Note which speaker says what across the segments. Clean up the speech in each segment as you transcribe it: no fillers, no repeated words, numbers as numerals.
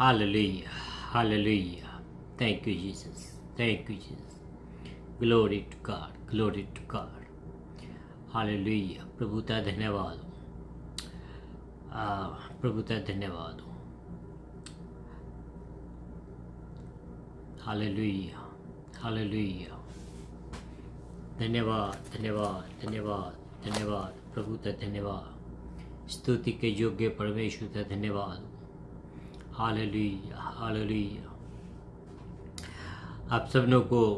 Speaker 1: Hallelujah. Hallelujah. Thank you, Jesus. Thank you, Jesus. Glory to God. Glory to God. Hallelujah. प्रभुता धन्यवाद हो। प्रभुता धन्यवाद हो। हालेलुया। हालेलुया। धन्यवाद धन्यवाद धन्यवाद धन्यवाद प्रभुता धन्यवाद। स्तुति के योग्य परमेश्वर का धन्यवाद। Hallelujah hallelujah. आप सब लोगों को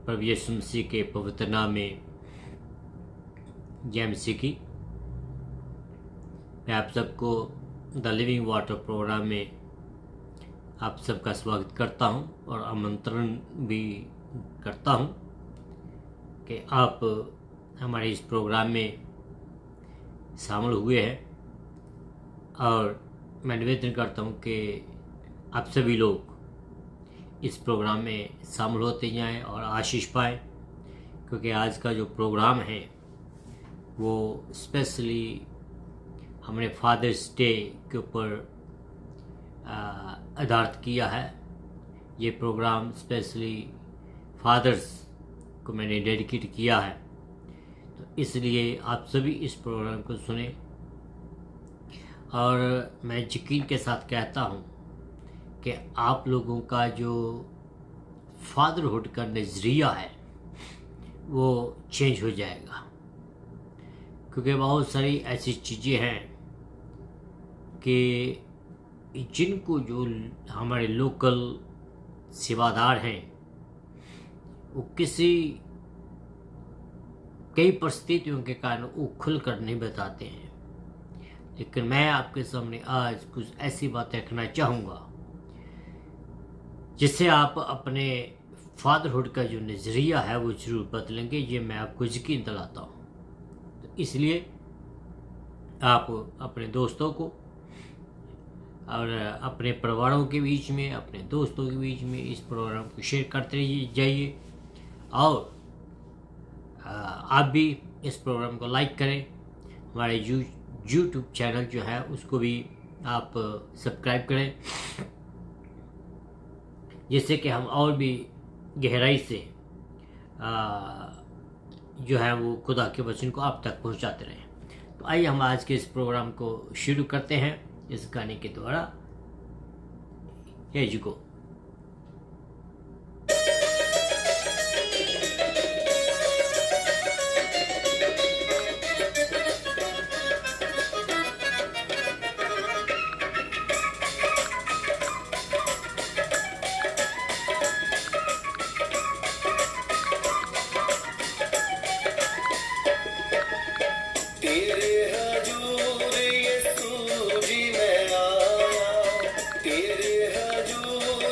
Speaker 1: प्रभु यीशु मसीह के पवित्र नाम में जय मसीह की। मैं आप सबको द लिविंग वाटर प्रोग्राम में आप सबका स्वागत करता हूं और आमंत्रण भी करता हूं कि आप हमारे इस प्रोग्राम में शामिल हुए हैं और मैं निवेदन करता हूं कि आप सभी लोग इस प्रोग्राम में शामिल होते जाएं और आशीष पाएं, क्योंकि आज का जो प्रोग्राम है वो स्पेशली हमने फादर्स डे के ऊपर आधारित किया है। ये प्रोग्राम स्पेशली फादर्स को मैंने डेडिकेट किया है, तो इसलिए आप सभी इस प्रोग्राम को सुने। और मैं यकीन के साथ कहता हूँ कि आप लोगों का जो फादरहुड का नज़रिया है वो चेंज हो जाएगा, क्योंकि बहुत सारी ऐसी चीज़ें हैं कि जिनको जो हमारे लोकल सेवादार हैं वो कई परिस्थितियों के कारण वो खुल कर नहीं बताते हैं। लेकिन मैं आपके सामने आज कुछ ऐसी बातें रखना चाहूँगा जिससे आप अपने फादरहुड का जो नज़रिया है वो जरूर बदलेंगे। ये मैं आपको यकीन दिलाता हूँ। तो इसलिए आप अपने दोस्तों को और अपने परिवारों के बीच में, अपने दोस्तों के बीच में इस प्रोग्राम को शेयर करते जाइए और आप भी इस प्रोग्राम को लाइक करें। हमारे यूट्यूब चैनल जो है उसको भी आप सब्सक्राइब करें, जिससे कि हम और भी गहराई से जो है वो खुदा के वचन को आप तक पहुंचाते रहें। तो आइए हम आज के इस प्रोग्राम को शुरू करते हैं इस गाने के द्वारा। हे जी को
Speaker 2: तेरे हजूर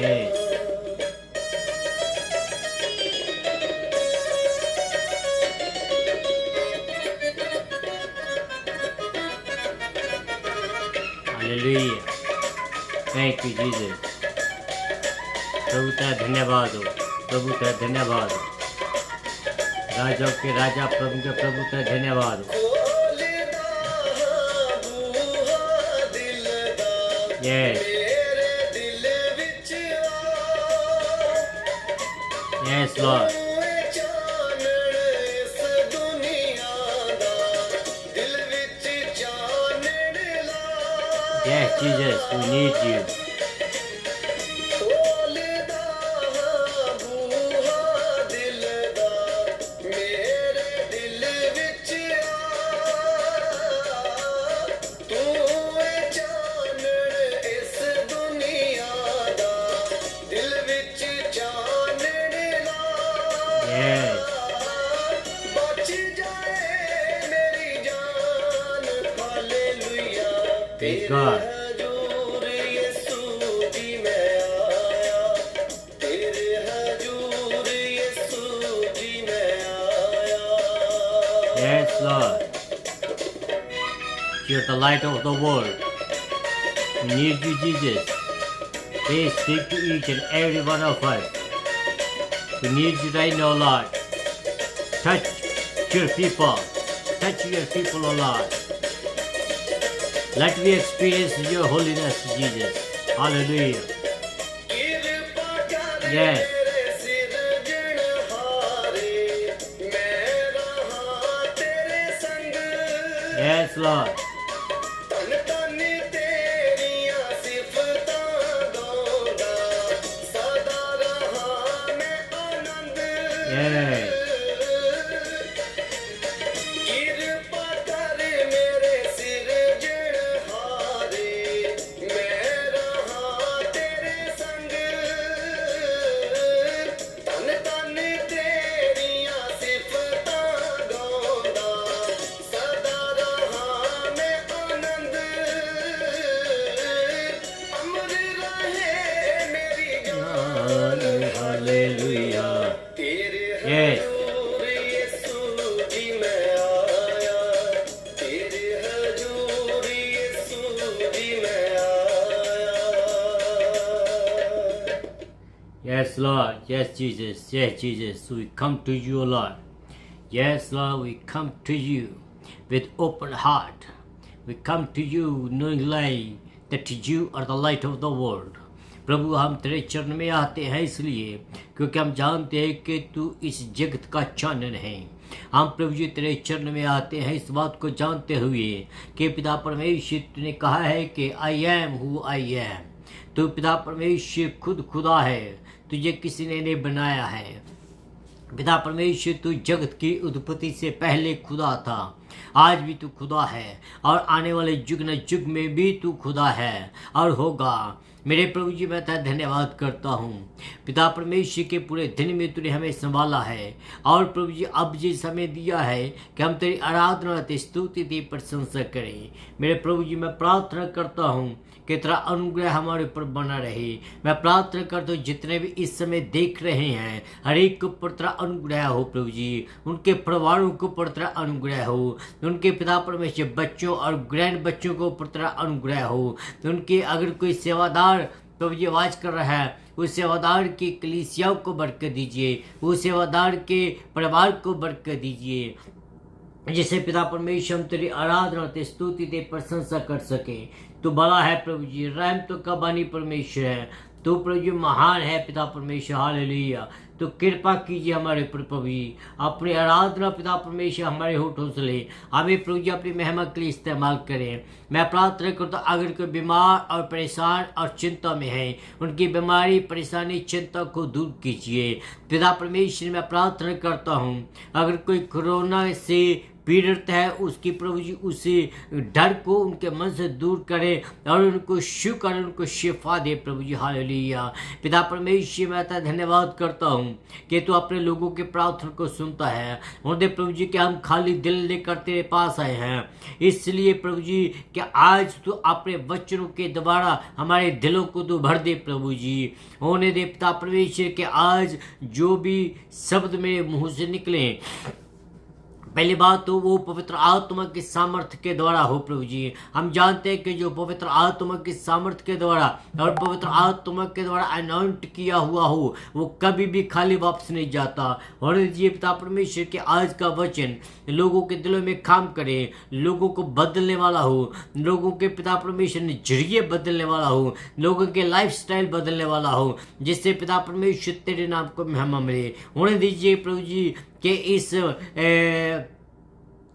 Speaker 1: Yes. Hallelujah. Thank you, Jesus. प्रभु तेरा धन्यवाद हो, प्रभु तेरा धन्यवाद हो, राजाओं के राजा प्रभु के प्रभु तेरा धन्यवाद हो। Yes. Yes, Lord. Yes, Jesus, we need you. Praise God. Yes, Lord. You're the light of the world. We need you, Jesus. Please speak to each and every one of us. We need you right now, Lord. Touch your people. Touch your people, O Lord. Let me experience your holiness, Jesus. Hallelujah. Yes. Yes, Lord. Yes. Hallelujah. Yes. Yes, Lord. Yes, Jesus. Yes, Jesus. We come to you, Lord. Yes, Lord, we come to you with open heart. We come to you knowing that you are the light of the world. प्रभु हम तेरे चरण में आते हैं इसलिए क्योंकि हम जानते हैं कि तू इस जगत का चानन है। हम प्रभु जी तेरे चरण में आते हैं इस बात को जानते हुए कि पिता परमेश्वर तूने कहा है कि I am who I am. तू पिता परमेश्वर खुद खुदा है, तुझे किसी ने नहीं बनाया है। पिता परमेश्वर तू जगत की उत्पत्ति से पहले खुदा था, आज भी तू खुदा है और आने वाले युग न युग में भी तू खुदा है और होगा। मेरे प्रभु जी मैं तेरा धन्यवाद करता हूँ पिता परमेश्वर के पूरे दिन में तूने हमें संभाला है और प्रभु जी अब जी समय दिया है कि हम तेरी आराधना तेरी स्तुति तेरी प्रशंसा करें। मेरे प्रभु जी मैं प्रार्थना करता हूँ कि तेरा अनुग्रह हमारे ऊपर बना रहे। मैं प्रार्थना करता हूँ जितने भी इस समय देख रहे हैं हर एक के ऊपर तेरा अनुग्रह हो प्रभु जी, उनके परिवारों के ऊपर तेरा अनुग्रह हो, उनके पिता परमेश्वर बच्चों और ग्रैंड बच्चों के ऊपर तेरा अनुग्रह हो। उनके अगर कोई सेवादार प्रभु जी आवाज कर रहा है उस सेवादार की कलीसियाओं को बरकत दीजिए, उस सेवादार के परिवार को बरकत दीजिए, जिसे पिता परमेश्वर हम तेरी आराधना तेरी स्तुति तेरी प्रशंसा कर सके। तू बड़ा है प्रभु जी, रहम तो का बानी परमेश्वर है, तू प्रभु जी महान है पिता परमेश्वर। हालेलुया। तो कृपा कीजिए हमारे ऊपर प्रभु जी, अपनी आराधना पिता परमेश्वर हमारे होठों से ले, हमें प्रभु जी अपनी महिमा के लिए इस्तेमाल करें। मैं प्रार्थना करता हूँ अगर कोई बीमार और परेशान और चिंता में है उनकी बीमारी परेशानी चिंता को दूर कीजिए पिता परमेश्वर। मैं प्रार्थना करता हूँ अगर कोई कोरोना से पीड़ित है उसकी प्रभु जी उसे डर को उनके मन से दूर करे और उनको शिव कर उनको शिफा दे प्रभु जी। हालेलुया। पिता परमेश्वर मैं तेरा धन्यवाद करता हूँ कि तू अपने लोगों के प्रार्थना को सुनता है। और दे प्रभु जी कि हम खाली दिल लेकर तेरे पास आए हैं, इसलिए प्रभु जी कि आज तू अपने वचनों के द्वारा हमारे दिलों को तू भर दे प्रभु जी। होने दे पिता परमेश्वर के आज जो भी शब्द मेरे मुंह से निकले, पहली बात तो वो पवित्र आत्मा की सामर्थ्य के द्वारा हो प्रभु जी। हम जानते हैं कि जो पवित्र आत्मा की सामर्थ्य के द्वारा और पवित्र आत्मा के द्वारा अनॉइंट किया हुआ हो वो कभी भी खाली वापस नहीं जाता। और ये पिता परमेश्वर के आज का वचन लोगों के दिलों में काम करे, लोगों को बदलने वाला हो, लोगों के पिता परमेश्वर नजरिए बदलने वाला हो, लोगों के लाइफस्टाइल बदलने वाला हो, जिससे पिता परमेश्वर तेरे नाम को महिमा मिले। होने दीजिए प्रभु जी कि इस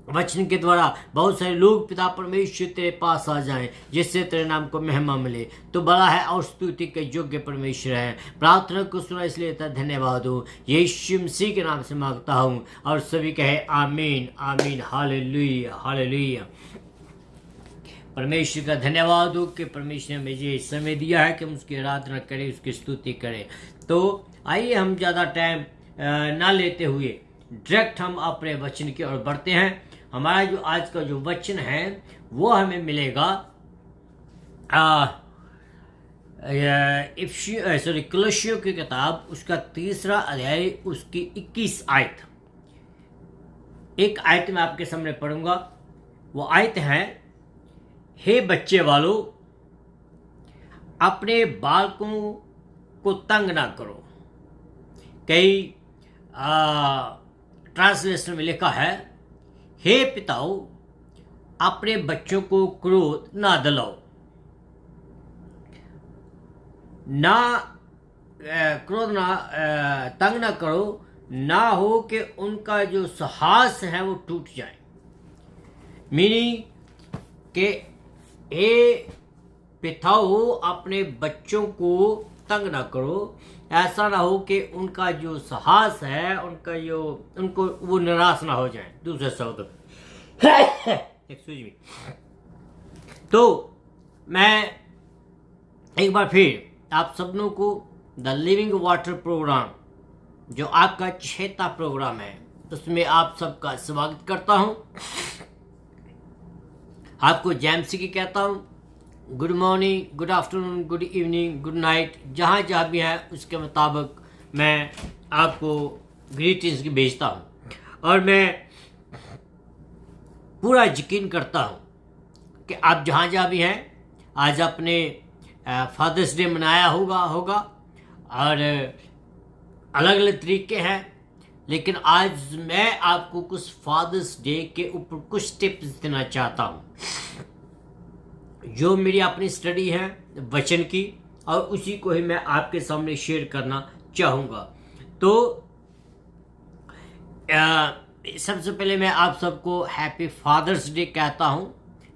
Speaker 1: वचन के द्वारा बहुत सारे लोग पिता परमेश्वर तेरे पास आ जाएं, जिससे तेरे नाम को महिमा मिले। तो बड़ा है और स्तुति के योग्य परमेश्वर है। प्रार्थना को सुना इसलिए धन्यवाद हो, यीशु मसीह के नाम से मांगता हूँ और सभी कहे आमीन आमीन। Hallelujah hallelujah. परमेश्वर का धन्यवाद हो कि परमेश्वर ने मुझे समय दिया है कि हम उसकी आराधना करें, उसकी स्तुति करें। तो आइए हम ज़्यादा टाइम ना लेते हुए डायरेक्ट हम अपने वचन की ओर बढ़ते हैं। हमारा जो आज का जो वचन है वो हमें मिलेगा कुलस्सियों की किताब उसका 3 अध्याय उसकी 21 आयत। एक आयत मैं आपके सामने पढ़ूंगा। वो आयत है, हे बच्चे वालों अपने बालकों को तंग ना करो। कई ट्रांसलेशन में लिखा है, हे पिताओं अपने बच्चों को क्रोध ना दिलाओ, ना क्रोध ना तंग ना करो, ना हो कि उनका जो साहस है वो टूट जाए। मीनिंग के हे पिताओं अपने बच्चों को तंग ना करो, ऐसा ना हो कि उनका जो साहस है उनका जो उनको वो निराश ना हो जाए। दूसरे शब्द एक्सक्यूज मी। तो मैं एक बार फिर आप सबनों को द लिविंग वाटर प्रोग्राम जो आपका 6था प्रोग्राम है उसमें आप सबका स्वागत करता हूं। आपको जैमसी की कहता हूं good morning, good afternoon, good evening, good night, जहाँ जहाँ भी है उसके मुताबिक मैं आपको ग्रीटिंग्स भेजता हूँ। और मैं पूरा यकीन करता हूँ कि आप जहाँ जहाँ भी हैं आज अपने फादर्स डे मनाया होगा और अलग अलग तरीके हैं, लेकिन आज मैं आपको कुछ फादर्स डे के ऊपर कुछ टिप्स देना चाहता हूँ जो मेरी अपनी स्टडी है वचन की, और उसी को ही मैं आपके सामने शेयर करना चाहूँगा। तो सबसे पहले मैं आप सबको हैप्पी फादर्स डे कहता हूँ।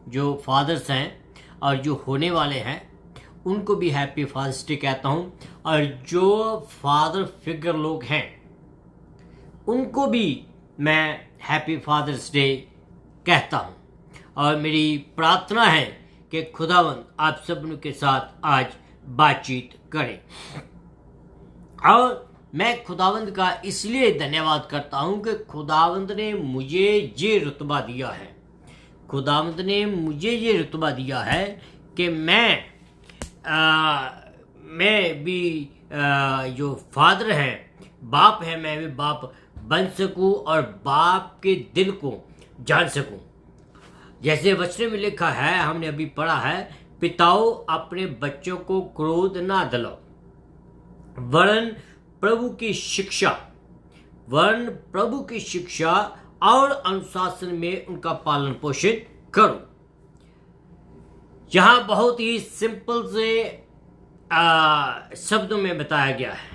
Speaker 1: जो फादर्स हैं और जो होने वाले हैं उनको भी हैप्पी फादर्स डे कहता हूँ, और जो फादर फिगर लोग हैं उनको भी मैं हैप्पी फादर्स डे कहता हूँ। और मेरी प्रार्थना है कि खुदावंद आप सब के साथ आज बातचीत करें। और मैं खुदावंद का इसलिए धन्यवाद करता हूं कि खुदावंद ने मुझे ये रुतबा दिया है। खुदावंद ने मुझे ये रुतबा दिया है कि मैं भी जो फादर है, बाप है, मैं भी बाप बन सकूं और बाप के दिल को जान सकूं। जैसे वचन में लिखा है, हमने अभी पढ़ा है, पिताओं अपने बच्चों को क्रोध ना दिलाओ, वरन प्रभु की शिक्षा और अनुशासन में उनका पालन पोषण करो। यहां बहुत ही सिंपल से शब्दों में बताया गया है,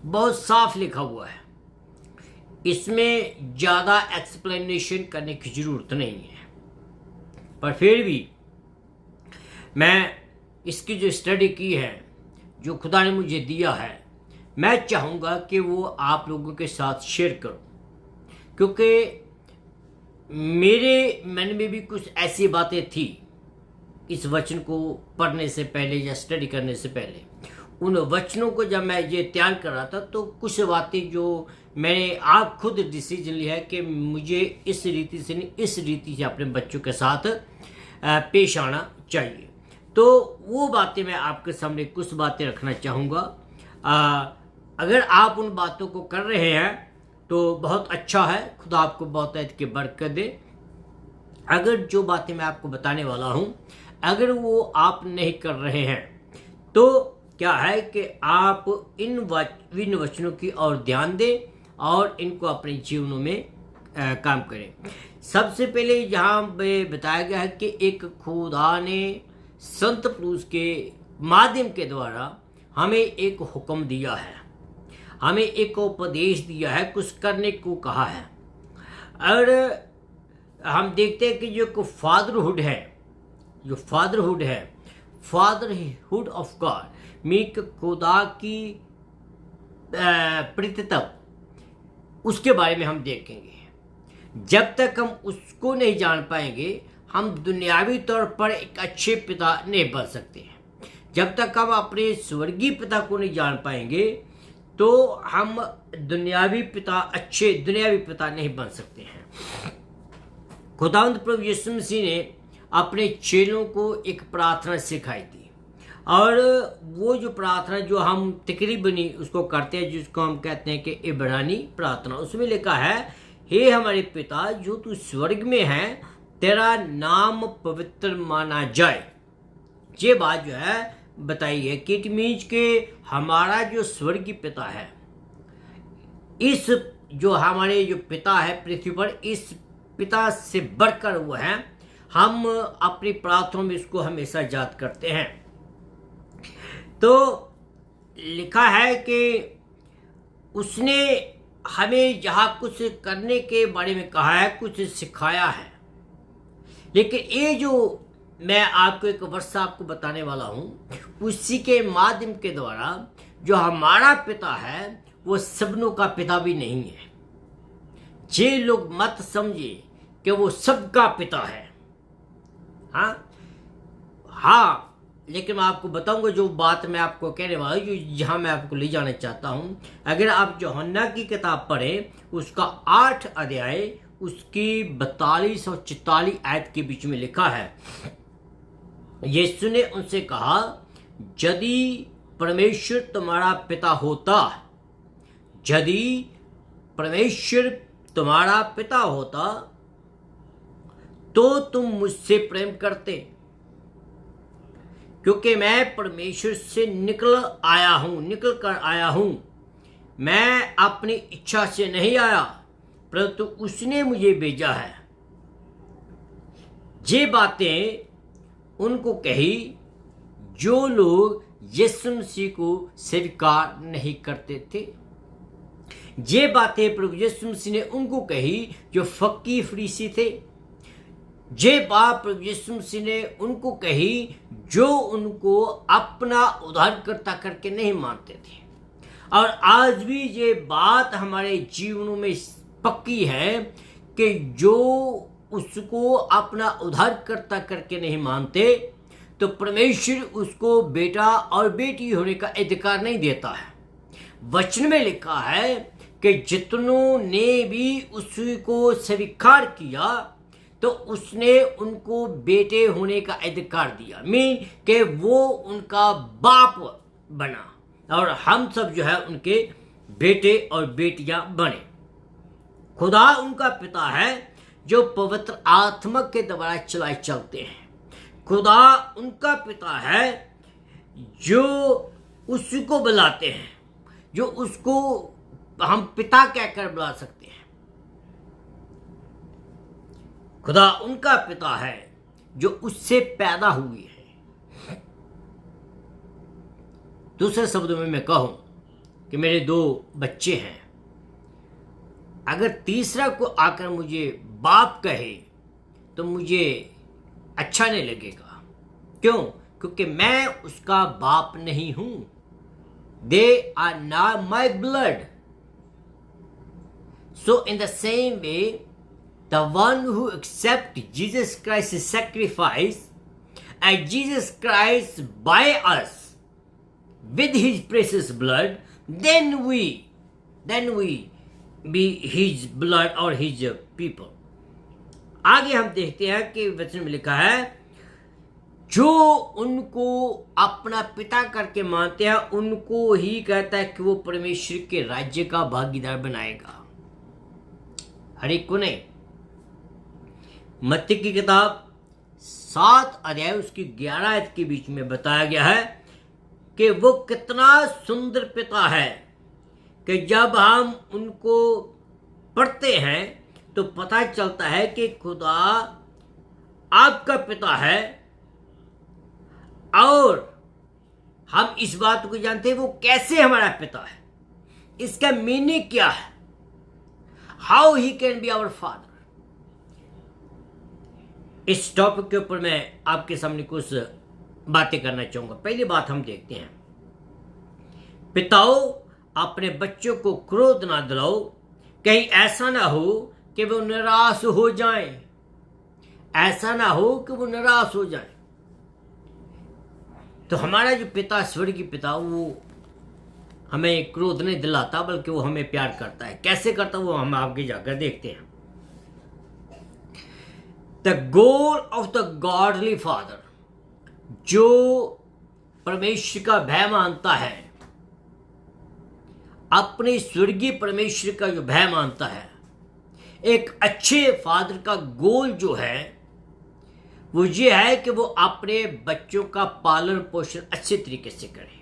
Speaker 1: बहुत साफ लिखा हुआ है, इसमें ज्यादा एक्सप्लेनेशन करने की जरूरत नहीं है। पर फिर भी मैं इसकी जो स्टडी की है, जो खुदा ने मुझे दिया है, मैं चाहूँगा कि वो आप लोगों के साथ शेयर करूं, क्योंकि मेरे मन में भी कुछ ऐसी बातें थी इस वचन को पढ़ने से पहले या स्टडी करने से पहले। उन वचनों को जब मैं ये तैयार कर रहा था तो कुछ बातें जो मैंने आप खुद डिसीजन लिया है कि मुझे इस रीति से नहीं, इस रीति से अपने बच्चों के साथ पेश आना चाहिए। तो वो बातें मैं आपके सामने कुछ बातें रखना चाहूँगा। अगर आप उन बातों को कर रहे हैं तो बहुत अच्छा है, खुदा आपको बहुत की बरकत दे। अगर जो बातें मैं आपको बताने वाला हूँ अगर वो आप नहीं कर रहे हैं तो क्या है कि आप इन वचनों की ओर ध्यान दें और इनको अपने जीवनों में काम करें। सबसे पहले यहाँ पे बताया गया है कि एक खुदा ने संत पुरुष के माध्यम के द्वारा हमें एक हुक्म दिया है, हमें एक उपदेश दिया है, कुछ करने को कहा है। और हम देखते हैं कि जो फादरहुड है, जो फादरहुड है, फादरहुड ऑफ गॉड मीन खुदा की प्रतित्व, उसके बारे में हम देखेंगे। जब तक हम उसको नहीं जान पाएंगे हम दुनियावी तौर पर एक अच्छे पिता नहीं बन सकते हैं। जब तक हम अपने स्वर्गीय पिता को नहीं जान पाएंगे तो हम दुनियावी पिता नहीं बन सकते हैं। खुदावंद प्रभु यीशु मसीह ने अपने चेलों को एक प्रार्थना सिखाई थी और वो जो प्रार्थना जो हम तकरीबनी उसको करते हैं, जिसको हम कहते हैं कि इब्रानी प्रार्थना, उसमें लिखा है, हे हमारे पिता जो तू स्वर्ग में है, तेरा नाम पवित्र माना जाए। ये बात जो है बताई है कि इट मीन्स के हमारा जो स्वर्गीय पिता है, इस जो हमारे जो पिता है पृथ्वी पर, इस पिता से बढ़कर वो है, हम अपनी प्रार्थना में इसको हमेशा याद करते हैं। तो लिखा है कि उसने हमें जहाँ कुछ करने के बारे में कहा है, कुछ सिखाया है, लेकिन ये जो मैं आपको एक वर्ष आपको बताने वाला हूँ उसी के माध्यम के द्वारा जो हमारा पिता है वो सबनों का पिता भी नहीं है। जे लोग मत समझे कि वो सबका पिता है। हाँ, लेकिन मैं आपको बताऊंगा जो बात मैं आपको कहने वाला हूँ, जो जहाँ मैं आपको ले जाना चाहता हूँ। अगर आप यूहन्ना की किताब पढ़ें उसका 8 अध्याय उसकी 42 और 44 आयत के बीच में लिखा है, यीशु ने उनसे कहा, यदि परमेश्वर तुम्हारा पिता होता, यदि परमेश्वर तुम्हारा पिता होता तो तुम मुझसे प्रेम करते, क्योंकि मैं परमेश्वर से निकल कर आया हूं। मैं अपनी इच्छा से नहीं आया परंतु उसने मुझे भेजा है। ये बातें उनको कही जो लोग यीशु मसीह को स्वीकार नहीं करते थे। ये बातें प्रभु यीशु मसीह ने उनको कही जो फक्की फरीसी थे। ये बात प्रभु यीशु मसीह ने उनको कही जो उनको अपना उद्धारकर्ता करके नहीं मानते थे। और आज भी ये बात हमारे जीवनों में पक्की है कि जो उसको अपना उद्धारकर्ता करके नहीं मानते तो परमेश्वर उसको बेटा और बेटी होने का अधिकार नहीं देता है। वचन में लिखा है कि जितनों ने भी उसको स्वीकार किया तो उसने उनको बेटे होने का अधिकार दिया, मीन कि वो उनका बाप बना और हम सब जो है उनके बेटे और बेटियां बने। खुदा उनका पिता है जो पवित्र आत्मा के द्वारा चलाए चलते हैं। खुदा उनका पिता है जो उसको बुलाते हैं, जो उसको हम पिता कहकर बुला सकते हैं। खुदा उनका पिता है जो उससे पैदा हुई है। दूसरे शब्दों में मैं कहूं कि मेरे 2 बच्चे हैं, अगर तीसरा को आकर मुझे बाप कहे तो मुझे अच्छा नहीं लगेगा। क्यों? क्योंकि मैं उसका बाप नहीं हूं। They are not my blood. So in the same way the one who accepts Jesus Christ's sacrifice and Jesus Christ by us with his precious blood, then we be his blood or his people. आगे हम देखते हैं कि वचन में लिखा है, जो उनको अपना पिता करके मानते हैं उनको ही कहता है कि वो परमेश्वर के राज्य का भागीदार बनाएगा, हर एक को नहीं। मत्ती की किताब 7 अध्याय उसकी 11 आयत के बीच में बताया गया है कि वो कितना सुंदर पिता है कि जब हम उनको पढ़ते हैं तो पता चलता है कि खुदा आपका पिता है और हम इस बात को जानते हैं वो कैसे हमारा पिता है, इसका मीनिंग क्या है, how he can be our father. इस टॉपिक के ऊपर मैं आपके सामने कुछ बातें करना चाहूंगा। पहली बात हम देखते हैं, पिताओं अपने बच्चों को क्रोध ना दिलाओ, कहीं ऐसा ना हो कि वो निराश हो जाएं, ऐसा ना हो कि वो निराश हो जाएं। तो हमारा जो पिता, स्वर्गीय पिता, वो हमें क्रोध नहीं दिलाता बल्कि वो हमें प्यार करता है। कैसे करता वो हम आगे जाकर देखते हैं। The goal of the godly father, जो परमेश्वर का भय मानता है, अपने स्वर्गीय परमेश्वर का जो भय मानता है, एक अच्छे फादर का गोल जो है वो ये है कि वो अपने बच्चों का पालन पोषण अच्छे तरीके से करे।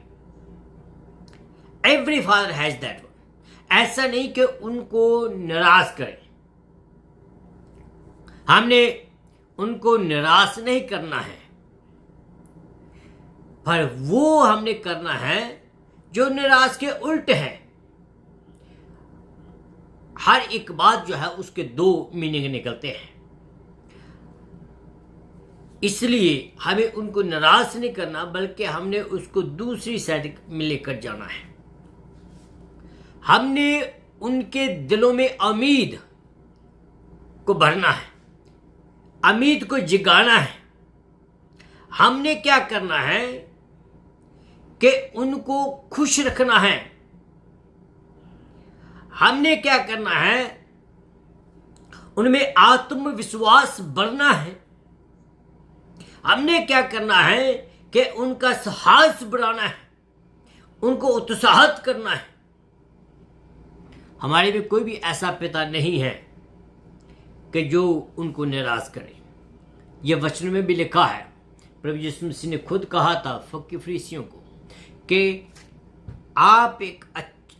Speaker 1: Every father has that one. ऐसा नहीं कि उनको निराश करे, हमने उनको निराश नहीं करना है, पर वो हमने करना है जो निराश के उल्ट है। हर एक बात जो है उसके 2 मीनिंग निकलते हैं, इसलिए हमें उनको निराश नहीं करना बल्कि हमने उसको दूसरी साइड में लेकर जाना है। हमने उनके दिलों में उम्मीद को भरना है, उम्मीद को जगाना है। हमने क्या करना है कि उनको खुश रखना है। हमने क्या करना है, उनमें आत्मविश्वास बढ़ना है। हमने क्या करना है कि उनका साहस बढ़ाना है, उनको उत्साहित करना है। हमारे में कोई भी ऐसा पिता नहीं है कि जो उनको निराश करे। यह वचन में भी लिखा है, प्रभु यीशु मसीह ने खुद कहा था फरीसियों को कि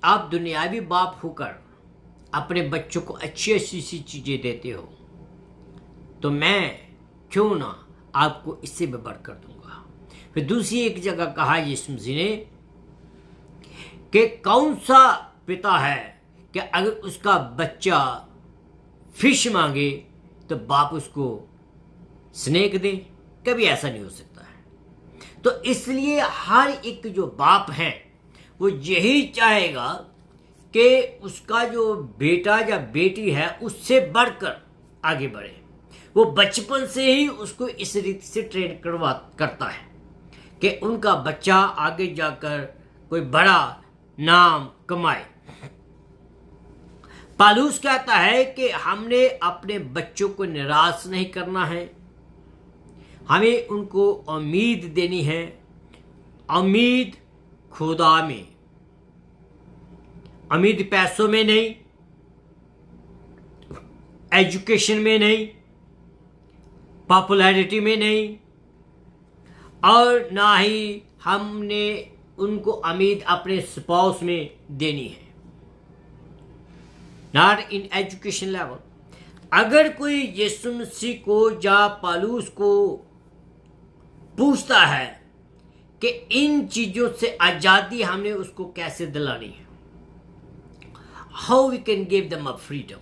Speaker 1: आप दुनियावी बाप होकर अपने बच्चों को अच्छी अच्छी सी चीजें देते हो, तो मैं क्यों ना आपको इससे भी बढ़कर दूंगा। फिर दूसरी एक जगह कहा यीशु मसीह ने कि कौन सा पिता है कि अगर उसका बच्चा फिश मांगे तो बाप उसको स्नेक दे? कभी ऐसा नहीं हो सकता है। तो इसलिए हर एक जो बाप है वो यही चाहेगा कि उसका जो बेटा या बेटी है उससे बढ़कर आगे बढ़े। वो बचपन से ही उसको इस रीति से ट्रेन करता है कि उनका बच्चा आगे जाकर कोई बड़ा नाम कमाए। पौलुस कहता है कि हमने अपने बच्चों को निराश नहीं करना है, हमें उनको उम्मीद देनी है। उम्मीद खुदा में, उम्मीद पैसों में नहीं, एजुकेशन में नहीं, पॉपुलैरिटी में नहीं, और ना ही हमने उनको उम्मीद अपने स्पाउस में देनी है। Not in education level. अगर कोई यीशु मसीह को या पौलुस को पूछता है कि इन चीजों से आजादी हमने उसको कैसे दिलानी है, how we can give them a freedom,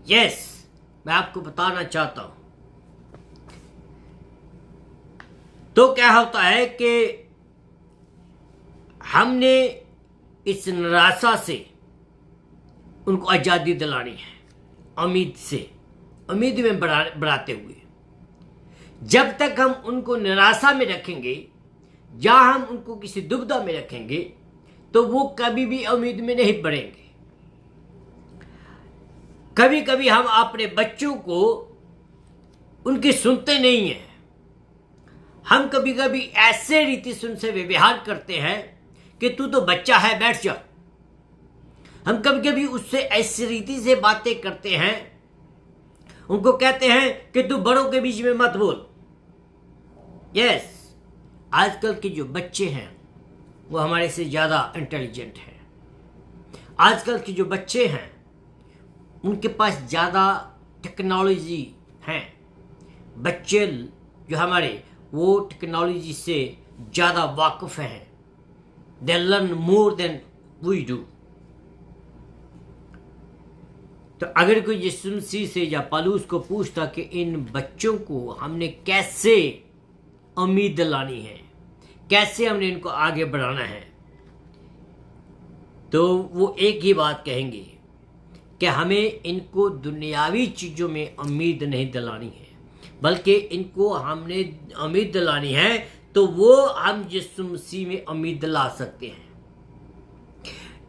Speaker 1: yes, मैं आपको बताना चाहता हूं। तो क्या होता है कि हमने इस निराशा से उनको आजादी दिलानी है। उम्मीद में बढ़ाते हुए। जब तक हम उनको निराशा में रखेंगे या हम उनको किसी दुविधा में रखेंगे तो वो कभी भी उम्मीद में नहीं बढ़ेंगे। कभी कभी हम अपने बच्चों को उनकी सुनते नहीं हैं। हम कभी कभी ऐसे रीति से उनसे व्यवहार करते हैं कि तू तो बच्चा है, बैठ जा। हम कभी कभी उससे ऐसी रीति से बातें करते हैं, उनको कहते हैं कि तू बड़ों के बीच में मत बोल। यस, आजकल के जो बच्चे हैं वो हमारे से ज़्यादा इंटेलिजेंट हैं। आजकल के जो बच्चे हैं उनके पास ज़्यादा टेक्नोलॉजी हैं। बच्चे जो हमारे वो टेक्नोलॉजी से ज़्यादा वाकिफ़ हैं। They learn more than we do. तो अगर कोई यीशु मसीह से या पौलुस को पूछता कि इन बच्चों को हमने कैसे उम्मीद दिलानी है, कैसे हमने इनको आगे बढ़ाना है, तो वो एक ही बात कहेंगे कि हमें इनको दुनियावी चीज़ों में उम्मीद नहीं दिलानी है, बल्कि इनको हमने उम्मीद दिलानी है तो वो हम यीशु मसीह में उम्मीद दिला सकते हैं।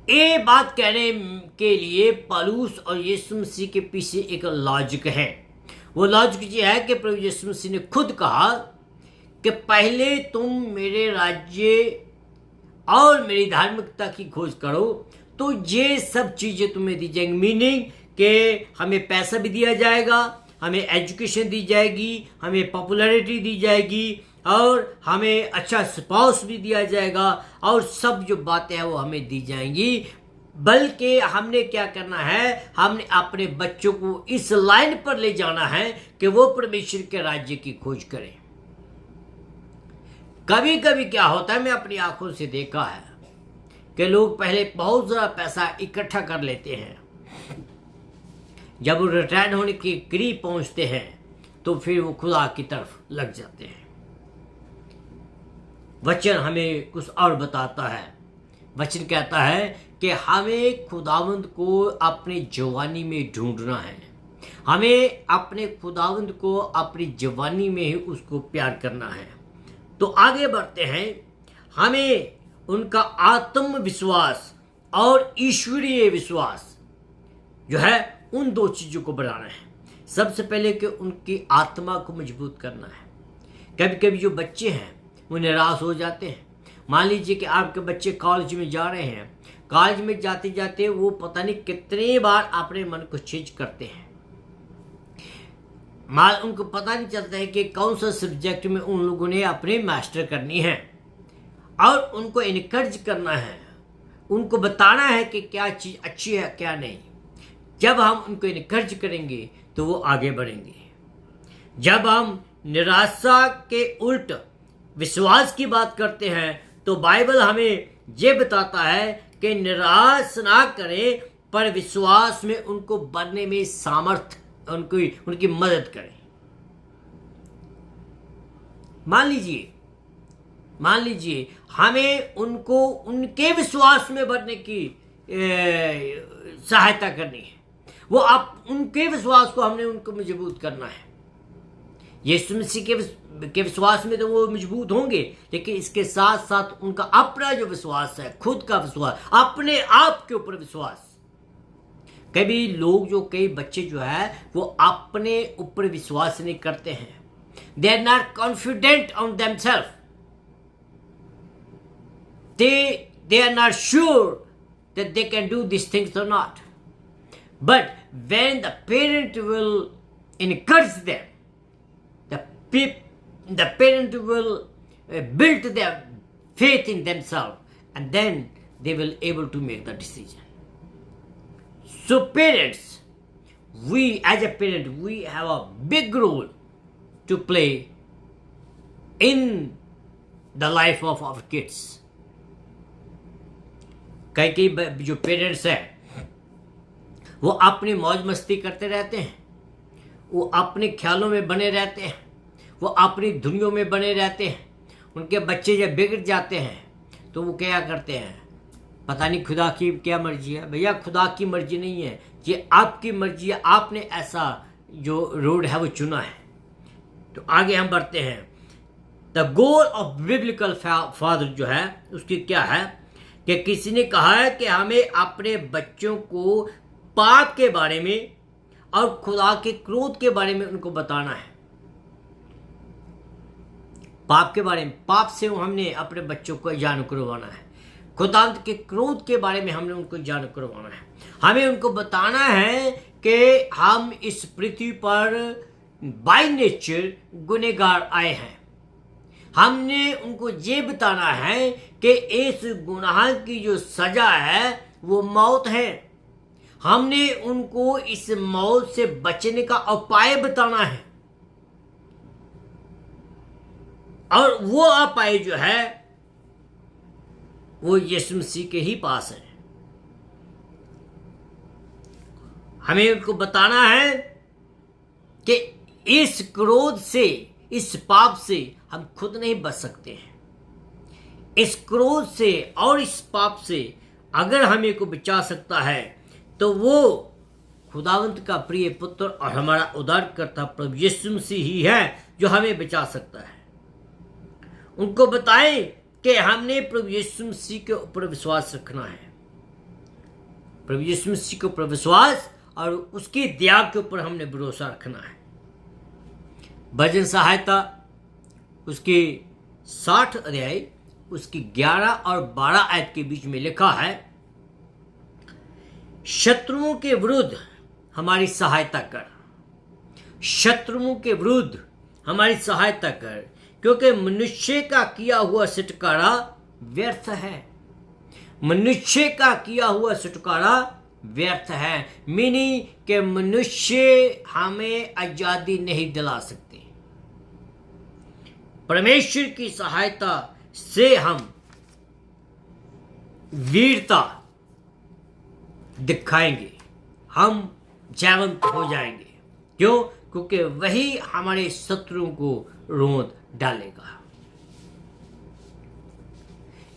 Speaker 1: ये बात कहने के लिए पौलुस और यीशु मसीह के पीछे एक लॉजिक है। वो लॉजिक ये है कि प्रभु यीशु मसीह ने खुद कहा कि पहले तुम मेरे राज्य और मेरी धार्मिकता की खोज करो तो ये सब चीज़ें तुम्हें दी जाएंगी। मीनिंग कि हमें पैसा भी दिया जाएगा, हमें एजुकेशन दी जाएगी, हमें पॉपुलैरिटी दी जाएगी और हमें अच्छा स्पाउस भी दिया जाएगा और सब जो बातें हैं वो हमें दी जाएंगी। बल्कि हमने क्या करना है, हमने अपने बच्चों को इस लाइन पर ले जाना है कि वो परमेश्वर के राज्य की खोज करें। कभी कभी क्या होता है, मैं अपनी आंखों से देखा है कि लोग पहले बहुत ज़्यादा पैसा इकट्ठा कर लेते हैं, जब वो रिटायर होने के करीब पहुंचते हैं तो फिर वो खुदा की तरफ लग जाते हैं। वचन हमें कुछ और बताता है। वचन कहता है कि हमें खुदावंद को अपनी जवानी में ढूंढना है, हमें अपने खुदावंद को अपनी जवानी में ही उसको प्यार करना है। तो आगे बढ़ते हैं, हमें उनका आत्मविश्वास और ईश्वरीय विश्वास जो है उन दो चीज़ों को बढ़ाना है। सबसे पहले कि उनकी आत्मा को मजबूत करना है। कभी कभी जो बच्चे हैं वो निराश हो जाते हैं। मान लीजिए कि आपके बच्चे कॉलेज में जा रहे हैं, कॉलेज में जाते जाते वो पता नहीं कितनी बार अपने मन को चेंज करते हैं। उनको पता नहीं चलता है कि कौन सा सब्जेक्ट में उन लोगों ने अपने मास्टर करनी है, और उनको इनकरेज करना है, उनको बताना है कि क्या चीज़ अच्छी है क्या नहीं। जब हम उनको इनकरेज करेंगे तो वो आगे बढ़ेंगे। जब हम निराशा के उल्ट विश्वास की बात करते हैं तो बाइबल हमें ये बताता है कि निराश ना करें, पर विश्वास में उनको बढ़ने में सामर्थ्य उनकी मदद करें। मान लीजिए हमें उनको उनके विश्वास में बढ़ने की सहायता करनी है। वो आप उनके विश्वास को हमने उनको मजबूत करना है। यीशु मसीह के विश्वास में तो वो मजबूत होंगे, लेकिन इसके साथ साथ उनका अपना जो विश्वास है, खुद का विश्वास, अपने आप के ऊपर विश्वास। कई बच्चे जो है वो अपने ऊपर विश्वास नहीं करते हैं। They are not confident on themselves. they are not sure that they can do these things or not. But when the parent will encourage them, the parent will build their faith in themselves, and then they will able to make the decision. So parents, as a parent, we have a big role to play in the life of our kids. कई जो parents हैं वो अपनी मौज मस्ती करते रहते हैं, वो अपने ख्यालों में बने रहते हैं, वो अपनी दुनिया में बने रहते हैं। उनके बच्चे जब बिगड़ जाते हैं तो वो क्या करते हैं, पता नहीं खुदा की क्या मर्जी है। भैया खुदा की मर्जी नहीं है, ये आपकी मर्जी है, आपने ऐसा जो रोड है वो चुना है। तो आगे हम बढ़ते हैं। The goal of biblical father जो है उसकी क्या है कि किसी ने कहा है कि हमें अपने बच्चों को पाप के बारे में और खुदा के क्रोध के बारे में उनको बताना है। पाप के बारे में, पाप से हमने अपने बच्चों को जान करवाना है। खुदावंत के क्रोध के बारे में हमने उनको जान करवाना है। हमें उनको बताना है कि हम इस पृथ्वी पर बाय नेचर गुनहगार आए हैं। हमने उनको ये बताना है कि इस गुनाह की जो सजा है वो मौत है। हमने उनको इस मौत से बचने का उपाय बताना है, और वो उपाय जो है वो यीशु मसीह के ही पास है। हमें उनको बताना है कि इस क्रोध से, इस पाप से हम खुद नहीं बच सकते हैं। इस क्रोध से और इस पाप से अगर हमें को बचा सकता है तो वो खुदावंत का प्रिय पुत्र और हमारा उद्धारकर्ता प्रभु यीशु मसीह ही है जो हमें बचा सकता है। उनको बताएं कि हमने प्रभु यीशु मसीह के ऊपर विश्वास रखना है। प्रभु यीशु मसीह के ऊपर विश्वास और उसकी दया के ऊपर हमने भरोसा रखना है। भजन सहायता उसके 60 अध्याय उसकी 11 और 12 आयत के बीच में लिखा है, शत्रुओं के विरुद्ध हमारी सहायता कर, शत्रुओं के विरुद्ध हमारी सहायता कर, क्योंकि मनुष्य का किया हुआ छुटकारा व्यर्थ है। मनुष्य का किया हुआ छुटकारा व्यर्थ है, मीनिंग कि मनुष्य हमें आजादी नहीं दिला सकते। परमेश्वर की सहायता से हम वीरता दिखाएंगे, हम जयवंत हो जाएंगे। क्यों? क्योंकि वही हमारे शत्रुओं को रोंद डालेगा।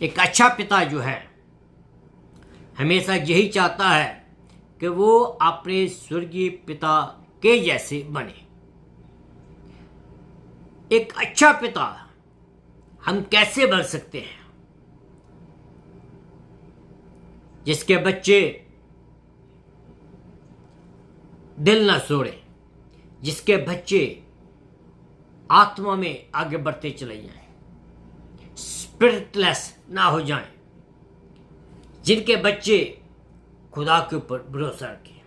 Speaker 1: एक अच्छा पिता जो है हमेशा यही चाहता है कि वो अपने स्वर्गीय पिता के जैसे बने। एक अच्छा पिता हम कैसे बन सकते हैं? जिसके बच्चे दिल ना तोड़े, जिसके बच्चे आत्मा में आगे बढ़ते चले जाएं, स्पिरिटलेस ना हो जाएं, जिनके बच्चे खुदा के ऊपर भरोसा रखें।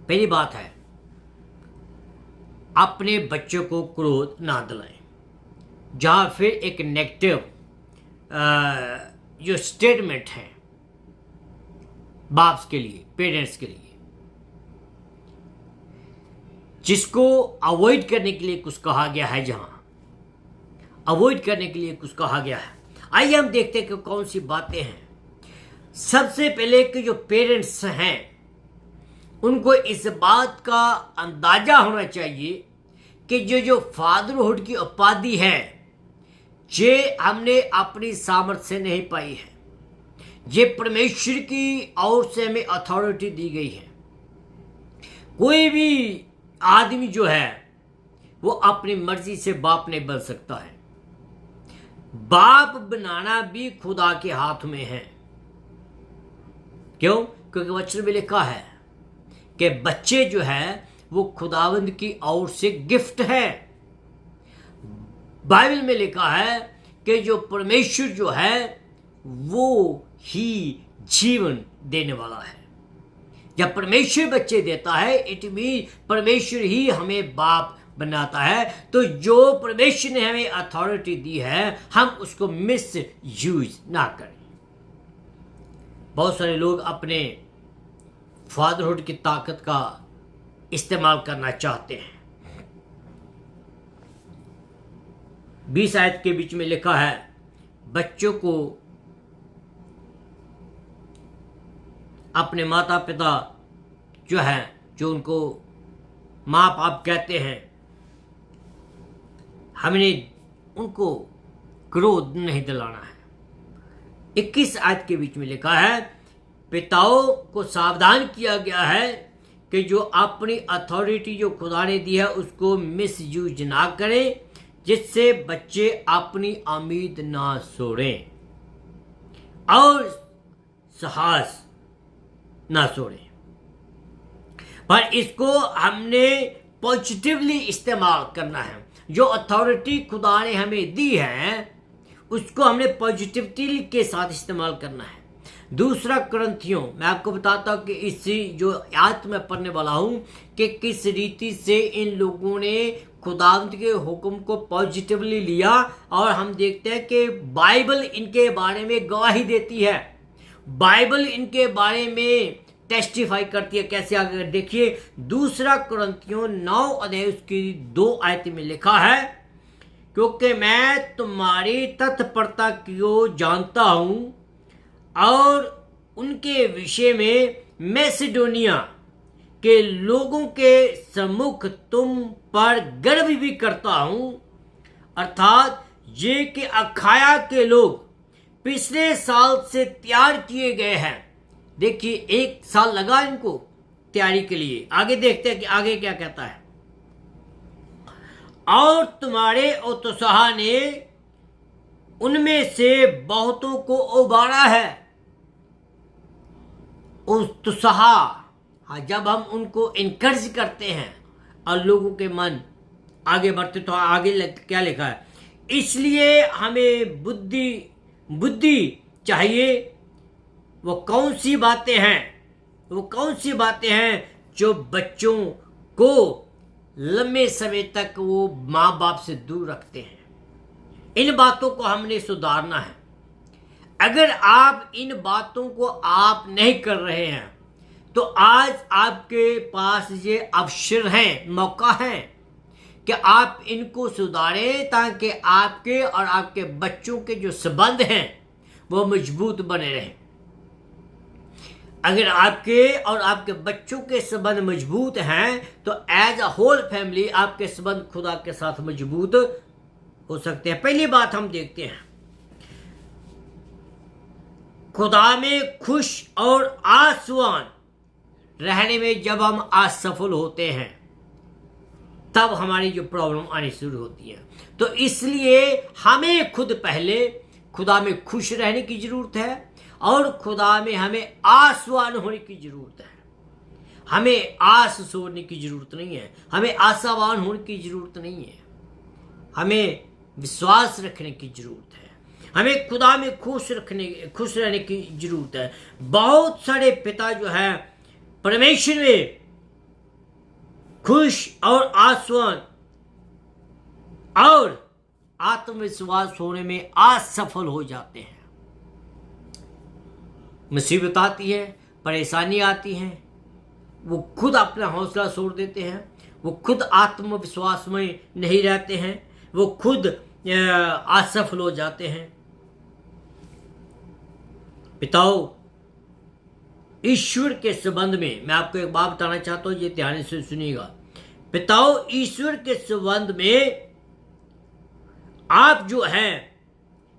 Speaker 1: पहली बात है, अपने बच्चों को क्रोध ना दिलाएं। जहां फिर एक नेगेटिव जो स्टेटमेंट है बाप के लिए, पेरेंट्स के लिए, जिसको अवॉइड करने के लिए कुछ कहा गया है, जहां अवॉइड करने के लिए कुछ कहा गया है। आइए हम देखते हैं कि कौन सी बातें हैं। सबसे पहले कि जो पेरेंट्स हैं उनको इस बात का अंदाजा होना चाहिए कि जो फादरहुड की उपाधि है ये हमने अपनी सामर्थ्य से नहीं पाई है, ये परमेश्वर की ओर से हमें अथॉरिटी दी गई है। कोई भी आदमी जो है वो अपनी मर्जी से बाप नहीं बन सकता है। बाप बनाना भी खुदा के हाथ में है। क्यों? क्योंकि वचन में लिखा है कि बच्चे जो है वो खुदावंद की ओर से गिफ्ट है। बाइबल में लिखा है कि जो परमेश्वर जो है वो ही जीवन देने वाला है। जब परमेश्वर बच्चे देता है, इट मीन परमेश्वर ही हमें बाप बनाता है। तो जो परमेश्वर ने हमें अथॉरिटी दी है हम उसको मिस यूज ना करें। बहुत सारे लोग अपने फादरहुड की ताकत का इस्तेमाल करना चाहते हैं। 20 आयत के बीच में लिखा है, बच्चों को अपने माता पिता जो है, जो उनको माँ बाप कहते हैं, हमने उनको क्रोध नहीं दिलाना है। 21 आयत के बीच में लिखा है, पिताओं को सावधान किया गया है कि जो अपनी अथॉरिटी जो खुदा ने दी है उसको मिस यूज ना करें, जिससे बच्चे अपनी उम्मीद ना छोड़ें और साहस ना छोड़ें, पर इसको हमने पॉजिटिवली इस्तेमाल करना है। जो अथॉरिटी खुदा ने हमें दी है उसको हमने पॉजिटिविटी के साथ इस्तेमाल करना है। दूसरा कुरिन्थियों, मैं आपको बताता हूं कि इसी जो आयत में पढ़ने वाला हूं कि किस रीति से इन लोगों ने खुदावंद के हुक्म को पॉजिटिवली लिया, और हम देखते हैं कि बाइबल इनके बारे में गवाही देती है, बाइबल इनके बारे में टेस्टिफाई करती है। कैसे आगे देखिए, दूसरा कुरिन्थियों 9 अध्याय उसकी 2 आयत में लिखा है, क्योंकि मैं तुम्हारी तत्परता को जानता हूं और उनके विषय में मैसिडोनिया के लोगों के सम्मुख तुम पर गर्व भी करता हूं, अर्थात ये कि अखाया के लोग पिछले साल से तैयार किए गए हैं। देखिए 1 साल लगा इनको तैयारी के लिए। आगे देखते हैं कि आगे क्या कहता है, और तुम्हारे उत्साह ने उनमें से बहुतों को उबारा है। उत्साह, हाँ, जब हम उनको इनकरेज करते हैं और लोगों के मन आगे बढ़ते, तो आगे क्या लिखा है, इसलिए हमें बुद्धि चाहिए। वो कौन सी बातें हैं जो बच्चों को लंबे समय तक वो माँ बाप से दूर रखते हैं। इन बातों को हमने सुधारना है। अगर आप इन बातों को आप नहीं कर रहे हैं तो आज आपके पास ये अवसर है, मौका है कि आप इनको सुधारें, ताकि आपके और आपके बच्चों के जो संबंध हैं वो मजबूत बने रहें। अगर आपके और आपके बच्चों के संबंध मजबूत हैं तो एज अ होल फैमिली आपके संबंध खुदा के साथ मजबूत हो सकते हैं। पहली बात हम देखते हैं, खुदा में खुश और आसवान रहने में जब हम असफल होते हैं तब हमारी जो प्रॉब्लम आनी शुरू होती है। तो इसलिए हमें खुद पहले खुदा में खुश रहने की जरूरत है और खुदा में हमें आसवान होने की जरूरत है। हमें आस छोड़ने की जरूरत नहीं है, हमें आशावान होने की जरूरत नहीं है, हमें विश्वास रखने की जरूरत है, हमें खुदा में खुश रहने की जरूरत है। बहुत सारे पिता जो है परमेश्वर में खुश और आसवान और आत्मविश्वास होने में असफल हो जाते हैं। मुसीबत आती है, परेशानी आती है, वो खुद अपना हौसला छोड़ देते हैं, वो खुद आत्मविश्वास में नहीं रहते हैं, वो खुद असफल हो जाते हैं। पिताओं, ईश्वर के संबंध में मैं आपको एक बात बताना चाहता हूं, ये ध्यान से सुनिएगा। पिताओं, ईश्वर के संबंध में आप जो हैं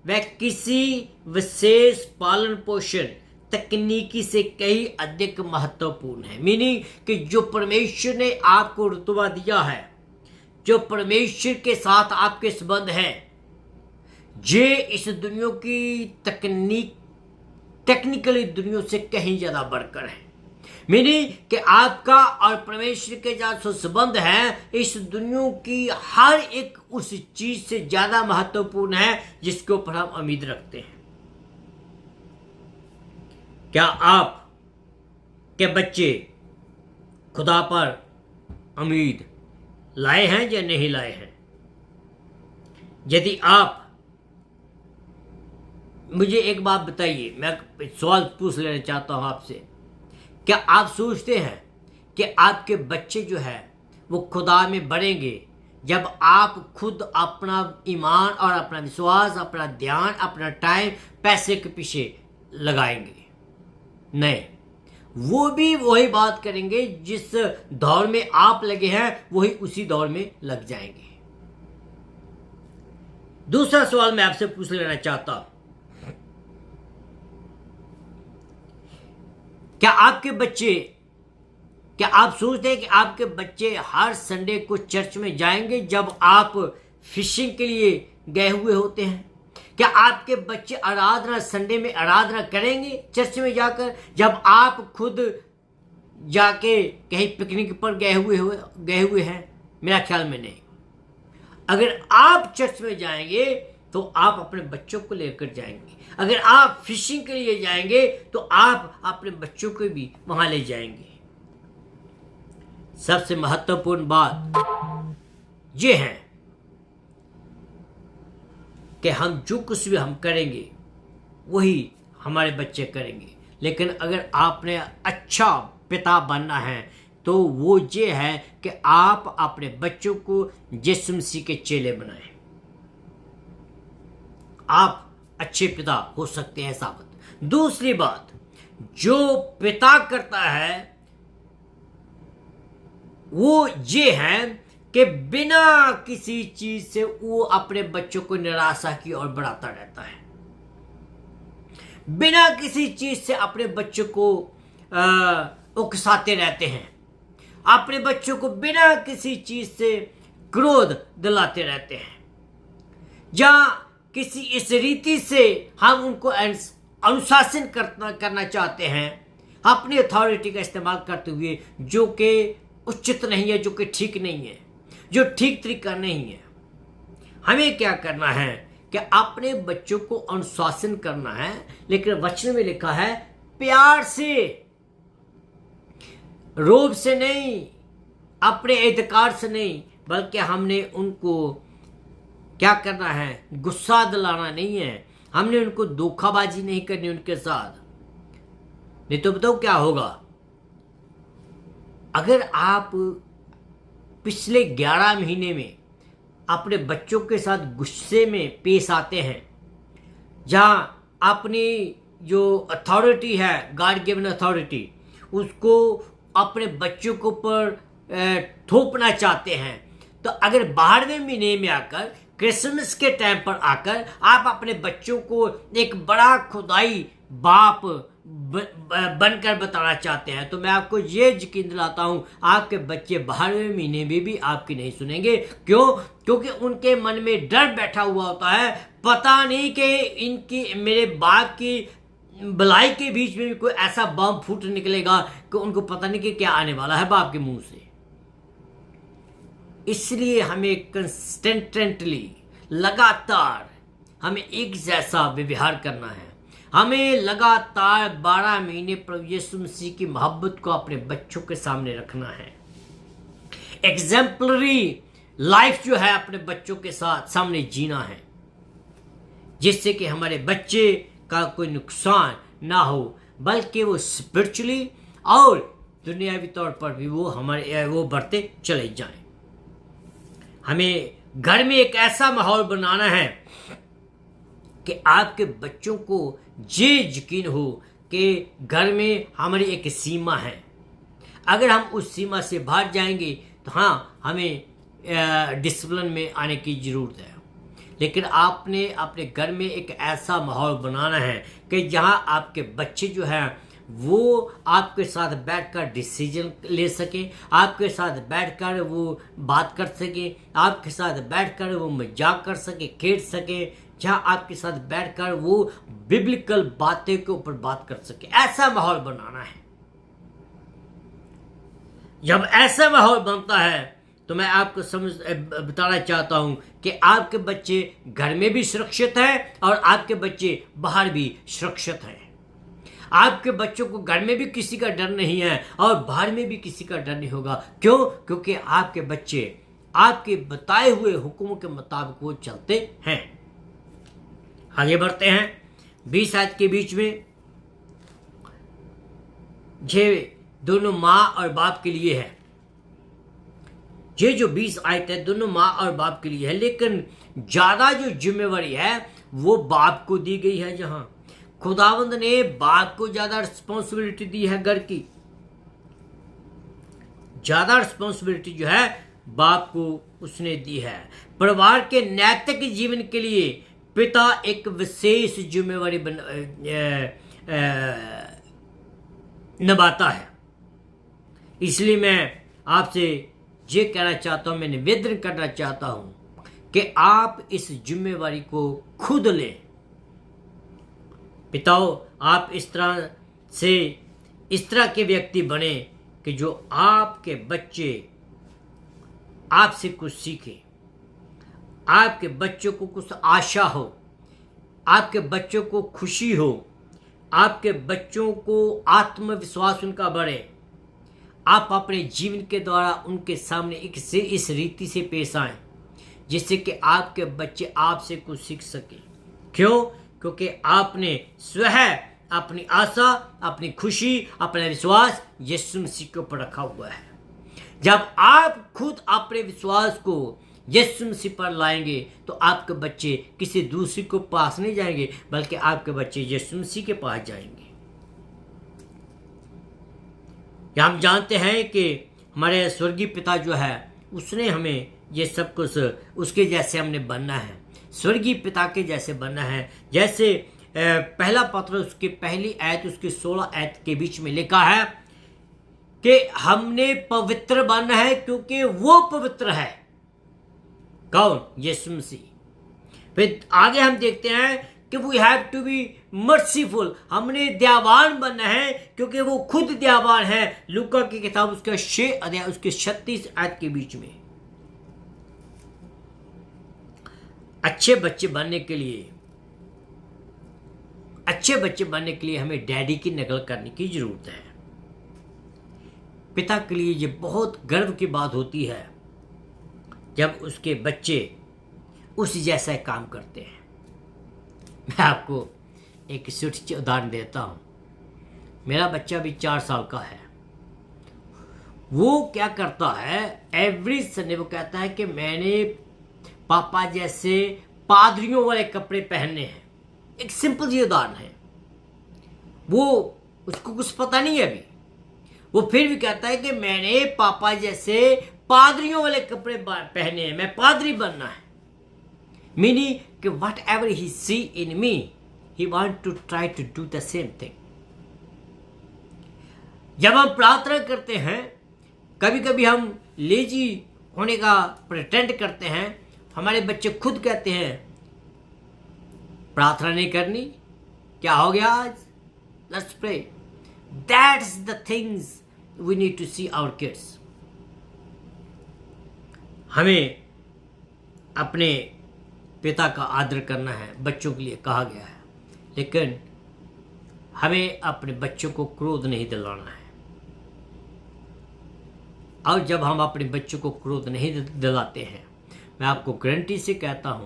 Speaker 1: वह किसी विशेष पालन पोषण तकनीकी से कहीं अधिक महत्वपूर्ण है। मीनिंग कि जो परमेश्वर ने आपको रुतबा दिया है, जो परमेश्वर के साथ आपके संबंध है, ये इस दुनिया की टेक्निकली दुनिया से कहीं ज्यादा बढ़कर है। मीनिंग कि आपका और परमेश्वर के जो संबंध है इस दुनिया की हर एक उस चीज से ज्यादा महत्वपूर्ण है जिसके ऊपर हम उम्मीद रखते हैं। क्या आप के बच्चे खुदा पर उम्मीद लाए हैं या नहीं लाए हैं? यदि आप मुझे एक बात बताइए, मैं सवाल पूछ लेना चाहता हूं आपसे, क्या आप सोचते हैं कि आपके बच्चे जो है वो खुदा में बढ़ेंगे जब आप खुद अपना ईमान और अपना विश्वास, अपना ध्यान, अपना टाइम पैसे के पीछे लगाएंगे? नहीं, वो भी वही बात करेंगे जिस दौर में आप लगे हैं, वही उसी दौर में लग जाएंगे। दूसरा सवाल मैं आपसे पूछ लेना चाहता हूं, क्या आप सोचते हैं कि आपके बच्चे हर संडे को चर्च में जाएंगे जब आप फिशिंग के लिए गए हुए होते हैं? क्या आपके बच्चे आराधना संडे में आराधना करेंगे चर्च में जाकर जब आप खुद जाके कहीं पिकनिक पर गए हुए हैं? मेरा ख्याल में नहीं। अगर आप चर्च में जाएंगे तो आप अपने बच्चों को लेकर जाएंगे। अगर आप फिशिंग के लिए जाएंगे तो आप अपने बच्चों को भी वहां ले जाएंगे। सबसे महत्वपूर्ण बात यह है कि हम जो कुछ भी हम करेंगे वही हमारे बच्चे करेंगे। लेकिन अगर आपने अच्छा पिता बनना है तो वो ये है कि आप अपने बच्चों को यीशु मसीह के चेले बनाएं। आप अच्छे पिता हो सकते हैं साबित। दूसरी बात, जो पिता करता है वो ये है कि बिना किसी चीज से वो अपने बच्चों को निराशा की ओर बढ़ाता रहता है। बिना किसी चीज से अपने बच्चों को उकसाते रहते हैं। अपने बच्चों को बिना किसी चीज से क्रोध दिलाते रहते हैं। जहां किसी इस रीति से हम उनको अनुशासन करना चाहते हैं अपनी अथॉरिटी का इस्तेमाल करते हुए, जो कि उचित नहीं है, जो कि ठीक नहीं है, जो ठीक तरीका नहीं है। हमें क्या करना है कि अपने बच्चों को अनुशासन करना है, लेकिन वचन में लिखा है प्यार से, रोब से नहीं, अपने अधिकार से नहीं, बल्कि हमने उनको क्या करना है, गुस्सा दिलाना नहीं है। हमने उनको धोखाबाजी नहीं करनी उनके साथ। नहीं तो बताओ क्या होगा। अगर आप पिछले 11 महीने में अपने बच्चों के साथ गुस्से में पेश आते हैं, जहां अपनी जो अथॉरिटी है, गॉड गिवन अथॉरिटी, उसको अपने बच्चों के ऊपर थोपना चाहते हैं, तो अगर 12वें महीने में आकर, क्रिसमस के टाइम पर आकर आप अपने बच्चों को एक बड़ा खुदाई बाप बनकर बताना चाहते हैं, तो मैं आपको ये यकीन दिलाता हूं आपके बच्चे 12वें महीने में भी आपकी नहीं सुनेंगे। क्यों? क्योंकि उनके मन में डर बैठा हुआ होता है, पता नहीं कि इनकी मेरे बाप की भलाई के बीच में भी कोई ऐसा बम फूट निकलेगा कि उनको पता नहीं कि क्या आने वाला है बाप के मुंह से। इसलिए हमें कंसिस्टेंटली, लगातार हमें एक जैसा व्यवहार करना है। हमें लगातार 12 महीने प्रभु यीशु मसीह की मोहब्बत को अपने बच्चों के सामने रखना है। एग्जाम्पलरी लाइफ जो है अपने बच्चों के साथ सामने जीना है, जिससे कि हमारे बच्चे का कोई नुकसान ना हो, बल्कि वो स्पिरिचुअली और दुनियावी तौर पर भी वो बढ़ते चले जाएं। हमें घर में एक ऐसा माहौल बनाना है कि आपके बच्चों को ये यकीन हो कि घर में हमारी एक सीमा है। अगर हम उस सीमा से बाहर जाएंगे तो हाँ, हमें डिसिप्लिन में आने की ज़रूरत है। लेकिन आपने अपने घर में एक ऐसा माहौल बनाना है कि जहाँ आपके बच्चे जो हैं वो आपके साथ बैठकर डिसीजन ले सके, आपके साथ बैठकर वो बात कर सके, आपके साथ बैठकर वो मजाक कर सके, खेल सके, जहाँ आपके साथ बैठकर वो बिब्लिकल बातें के ऊपर बात कर सके। ऐसा माहौल बनाना है। जब ऐसा माहौल बनता है तो मैं आपको बताना चाहता हूं कि आपके बच्चे घर में भी सुरक्षित हैं और आपके बच्चे बाहर भी सुरक्षित हैं। आपके बच्चों को घर में भी किसी का डर नहीं है और बाहर में भी किसी का डर नहीं होगा। क्यों? क्योंकि आपके बच्चे आपके बताए हुए हुक्मों के मुताबिक वो चलते हैं। आगे बढ़ते हैं। 20 आयत के बीच में ये दोनों माँ और बाप के लिए है। ये जो 20 आयत है दोनों माँ और बाप के लिए है, लेकिन ज्यादा जो जिम्मेवारी है वो बाप को दी गई है। जहां खुदावंद ने बाप को ज्यादा रिस्पॉन्सिबिलिटी दी है, घर की ज्यादा रिस्पॉन्सिबिलिटी जो है बाप को उसने दी है। परिवार के नैतिक जीवन के लिए पिता एक विशेष जिम्मेवारी निभाता है। इसलिए मैं आपसे ये कहना चाहता हूँ, मैं निवेदन करना चाहता हूँ कि आप इस जिम्मेवारी को खुद लें। पिताओं, आप इस तरह के व्यक्ति बने कि जो आपके बच्चे आपसे कुछ सीखें, आपके बच्चों को कुछ आशा हो, आपके बच्चों को खुशी हो, आपके बच्चों को आत्मविश्वास उनका बढ़े। आप अपने जीवन के द्वारा उनके सामने इस रीति से पेश आएं जिससे कि आपके बच्चे आपसे कुछ सीख सकें। क्यों? क्योंकि आपने स्वयं अपनी आशा, अपनी खुशी, अपना विश्वास यीशु मसीह के ऊपर रखा हुआ है। जब आप खुद अपने विश्वास को यीशु मसीह पर लाएंगे तो आपके बच्चे किसी दूसरे को पास नहीं जाएंगे, बल्कि आपके बच्चे यीशु मसीह के पास जाएंगे। हम जानते हैं कि हमारे स्वर्गीय पिता जो है उसने हमें ये सब कुछ उसके जैसे हमने बनना है, स्वर्गीय पिता के जैसे बनना है। जैसे पहला पत्र उसकी पहली आयत उसकी 16 आयत के बीच में लिखा है कि हमने पवित्र बनना है क्योंकि वो पवित्र है। कौन? यीशु मसीह। फिर आगे हम देखते हैं कि we have to be merciful, हमने दयावान बनना है क्योंकि वो खुद दयावान है। लूका की किताब उसका 6 अध्याय उसके 36 आयत के बीच में। अच्छे बच्चे बनने के लिए हमें डैडी की नकल करने की जरूरत है। पिता के लिए ये बहुत गर्व की बात होती है जब उसके बच्चे उस जैसा काम करते हैं। मैं आपको एक छोटी उदाहरण देता हूँ। मेरा बच्चा भी 4 साल का है। वो क्या करता है, एवरी संडे वो कहता है कि मैंने पापा जैसे पादरियों वाले कपड़े पहनने हैं। एक सिंपल सी उदाहरण है। वो उसको कुछ पता नहीं है अभी, वो फिर भी कहता है कि मैंने पापा जैसे पादरियों वाले कपड़े पहने हैं, मैं पादरी बनना है। मीनिंग कि whatever he see in me he want to try to do the same thing. जब हम प्रार्थना करते हैं, कभी कभी हम लेजी होने का प्रिटेंड करते हैं। हमारे बच्चे खुद कहते हैं प्रार्थना नहीं करनी, क्या हो गया आज, let's pray. That's the things we need to see our kids. हमें अपने पिता का आदर करना है, बच्चों के लिए कहा गया है, लेकिन हमें अपने बच्चों को क्रोध नहीं दिलाना है। और जब हम अपने बच्चों को क्रोध नहीं दिलाते हैं, मैं आपको गारंटी से कहता हूं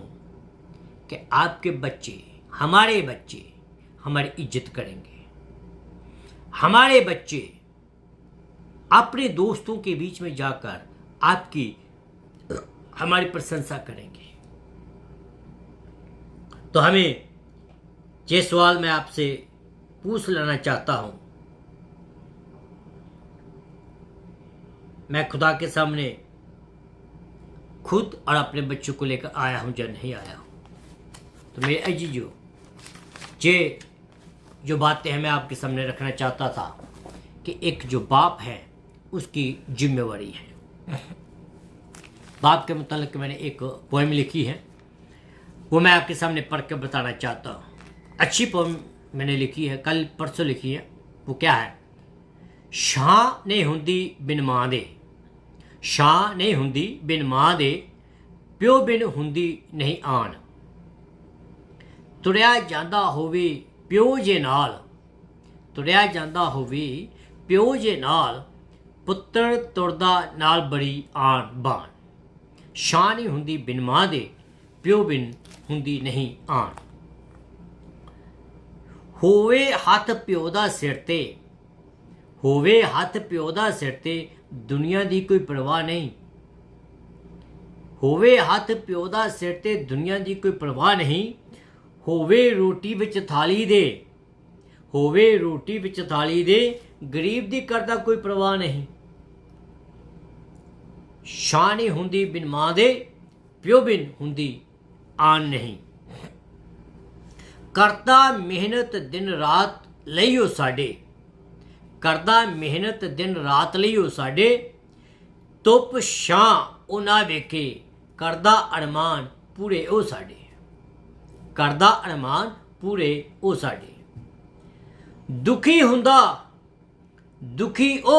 Speaker 1: कि आपके बच्चे, हमारे बच्चे हमारी इज्जत करेंगे। हमारे बच्चे अपने दोस्तों के बीच में जाकर हमारी प्रशंसा करेंगे। तो हमें ये सवाल मैं आपसे पूछ लेना चाहता हूं। मैं खुदा के सामने खुद और अपने बच्चों को लेकर आया हूं या नहीं आया हूं। तो मेरे अजीजों, ये जो बातें हैं मैं आपके सामने रखना चाहता था कि एक जो बाप है उसकी जिम्मेवारी है। बाप के मुतालिक मैंने एक पोएम लिखी है, वो मैं आपके सामने पढ़ के बताना चाहता हूँ। अच्छी पोएम मैंने लिखी है, कल परसों लिखी है। वो क्या है? शां नहीं हुंदी बिन मां दे, शां नहीं हुंदी बिन मां दे, प्यो बिन हुंदी नहीं आन। तुरिया जांदा होवे प्यो जे नाल, तुरिया जांदा होवे प्यो जे नाल, पुत्तर तुरदा नाल बड़ी आन बान। शां नहीं हुंदी बिन मां दे, प्यो बिन हुंदी नहीं आन। होवे हथ प्यो दा सिर ते, होवे हथ प्यो दा सिर ते, दुनिया दी कोई परवाह नहीं। होवे हथ प्यो दा सिर ते, दुनिया दी कोई परवाह नहीं। होवे रोटी विच थाली दे, होवे रोटी विच थाली दे, गरीब दी करदा कोई परवाह नहीं। शां नहीं हुंदी बिन मां दे, प्यो बिन हुंदी आन नहीं। करता मेहनत दिन रात लईओ साडे, करदा मेहनत दिन रात ਲਈ ਉਹ ਸਾਡੇ ਧੁੱਪ ਛਾਂ ਉਹ ਨਾ ਵੇਖੇ ਕਰਦਾ ਅਰਮਾਨ ਪੂਰੇ ਉਹ ਸਾਡੇ ਕਰਦਾ ਅਰਮਾਨ ਪੂਰੇ ਉਹ ਸਾਡੇ ਦੁਖੀ ਉਹ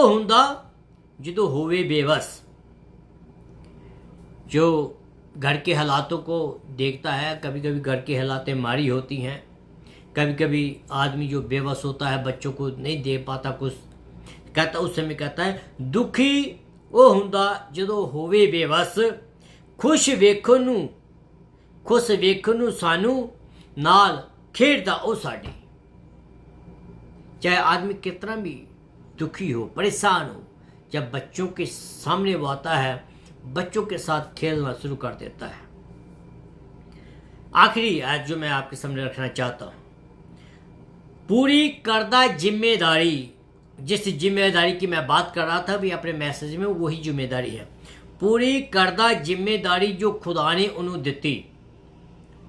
Speaker 1: ਹੁੰਦਾ ਜਦੋਂ ਹੋਵੇ बेबस जो घर के हालातों को देखता है कभी कभी घर की हालातें मारी होती हैं कभी कभी आदमी जो बेबस होता है बच्चों को नहीं दे पाता कुछ कहता उस समय कहता है दुखी वो हुंदा जदों होवे बेबस खुश वेखण नूं सानू नाल खेड़दा ओ साडी चाहे आदमी कितना भी दुखी हो परेशान हो जब बच्चों के सामने वो आता है बच्चों के साथ खेलना शुरू कर देता है। आखिरी आज जो मैं आपके सामने रखना चाहता हूँ पूरी करदा जिम्मेदारी जिस जिम्मेदारी की मैं बात कर रहा था भी अपने मैसेज में वही जिम्मेदारी है पूरी करदा जिम्मेदारी जो खुदा ने उन्होंने दिती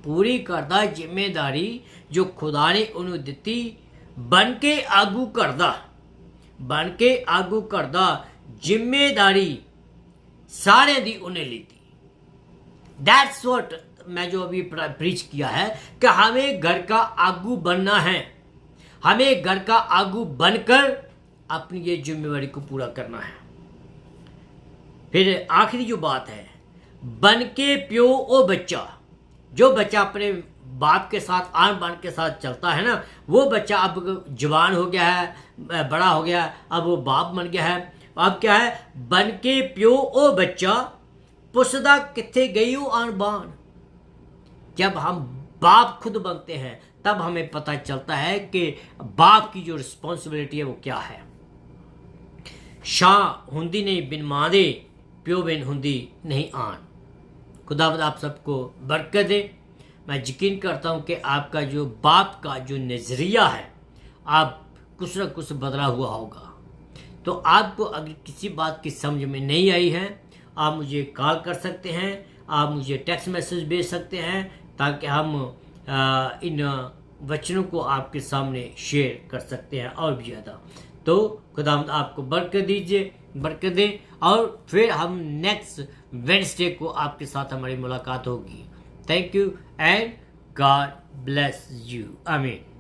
Speaker 1: पूरी करदा जिम्मेदारी जो खुदा ने उन्होंने दिती बन के आगू करदा जिम्मेदारी सारे दी उन्हें ली थी। दैट्स व्हाट मैं जो अभी प्रीच किया है कि हमें घर का आगू बनना है हमें घर का आगू बनकर अपनी ये जिम्मेवारी को पूरा करना है। फिर आखिरी जो बात है बन के प्यो ओ बच्चा जो बच्चा अपने बाप के साथ आन बान के साथ चलता है ना वो बच्चा अब जवान हो गया है बड़ा हो गया अब वो बाप बन गया है अब क्या है बन के प्यो ओ बच्चा पुछदा किथे गई हो आन बान जब हम बाप खुद बनते हैं तब हमें पता चलता है कि बाप की जो रिस्पॉन्सिबिलिटी है वो क्या है। शाह हुंदी नहीं बिन मां दे प्यो बिन हुंदी नहीं आन। खुदावंद आप सबको बरकत दे। मैं यकीन करता हूँ कि आपका जो बाप का जो नज़रिया है आप कुछ ना कुछ बदला हुआ होगा। तो आपको अगर किसी बात की समझ में नहीं आई है आप मुझे कॉल कर सकते हैं आप मुझे टेक्स्ट मैसेज भेज सकते हैं ताकि हम इन वचनों को आपके सामने शेयर कर सकते हैं और भी ज़्यादा। तो खुदावंद आपको बरकत दे और फिर हम नेक्स्ट वेडनेसडे को आपके साथ हमारी मुलाकात होगी। Thank you and God bless you. आमीन।